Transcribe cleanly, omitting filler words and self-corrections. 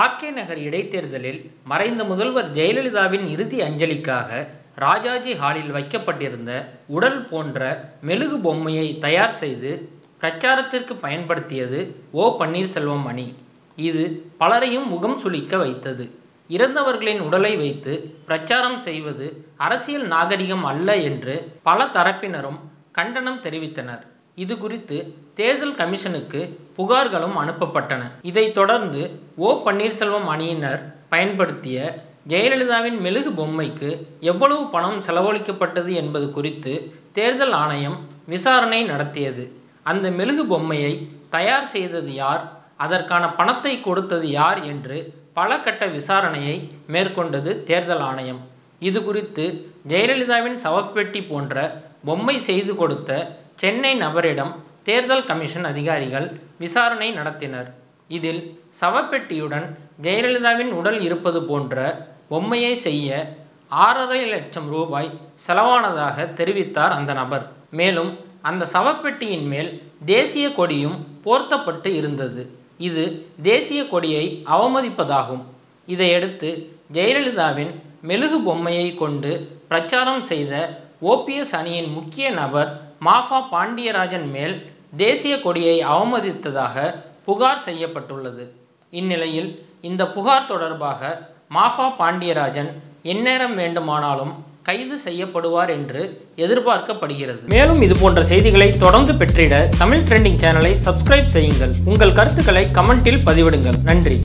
RK நகர் இடைத்தேர்தலில் மறைந்த முதல்வர் ஜெயலலிதாவின் இறுதி அஞ்சலிக்காக ராஜாஜி ஹாலில் வைக்கப்பட்டிருந்த உடல் போன்ற மெழுகு பொம்மையை தயார் செய்து பிரச்சாரத்திற்கு பயன்படுத்தியது ஓ பன்னீர்செல்வம் அணி. இது பலரையும் முகம் சுளிக்க வைத்தது. இறந்தவர்களின் உடலை வைத்து பிரச்சாரம் செய்வது அரசியல் நாகரிகம் அல்ல என்று பல தரப்பினரும் கண்டனம் தெரிவித்தனர். இது குறித்து தேர்தல் கமிஷனுக்கு புகார்களும் அனுப்பப்பட்டன. இதைத் தொடர்ந்து ஓ பன்னீர்செல்வம் அணியினர் பயன்படுத்திய ஜெயலலிதாவின் மெழுகு பொம்மைக்கு எவ்வளவு பணம் செலவழிக்கப்பட்டது என்பது குறித்து தேர்தல் ஆணையம் விசாரணை நடத்தியது. அந்த மெழுகு பொம்மையை தயார் செய்தது யார், அதற்கான பணத்தை கொடுத்தது யார் என்று பல கட்ட விசாரணையை மேற்கொண்டது தேர்தல் ஆணையம். இது குறித்து ஜெயலலிதாவின் சவப்பெட்டி போன்ற பொம்மை செய்து கொடுத்த சென்னை நபரிடம் தேர்தல் கமிஷன் அதிகாரிகள் விசாரணை நடத்தினர். இதில் சவப்பெட்டியுடன் ஜெயலலிதாவின் உடல் இருப்பது போன்ற பொம்மையை செய்ய 6.5 லட்சம் ரூபாய் செலவானதாக தெரிவித்தார் அந்த நபர். மேலும் அந்த சவப்பெட்டியின் மேல் தேசிய கொடியும் போர்த்தப்பட்டு இருந்தது. இது தேசிய கொடியை அவமதிப்பதாகும். இதையடுத்து ஜெயலலிதாவின் மெழுகு பொம்மையை கொண்டு பிரச்சாரம் செய்த ஓபிஎஸ் அணியின் முக்கிய நபர் மாஃபா பாண்டியராஜன் மேல் தேசிய கொடியை அவமதித்ததாக புகார் செய்யப்பட்டுள்ளது. இந்நிலையில் இந்த புகார் தொடர்பாக மாஃபா பாண்டியராஜன் எந்நேரம் வேண்டுமானாலும் கைது செய்யப்படுவார் என்று எதிர்பார்க்கப்படுகிறது. மேலும் இது போன்ற செய்திகளை தொடர்ந்து பெற்றிட தமிழ் ட்ரெண்டிங் சேனலை சப்ஸ்கிரைப் செய்யுங்கள். உங்கள் கருத்துக்களை கமெண்டில் பதிவிடுங்கள். நன்றி.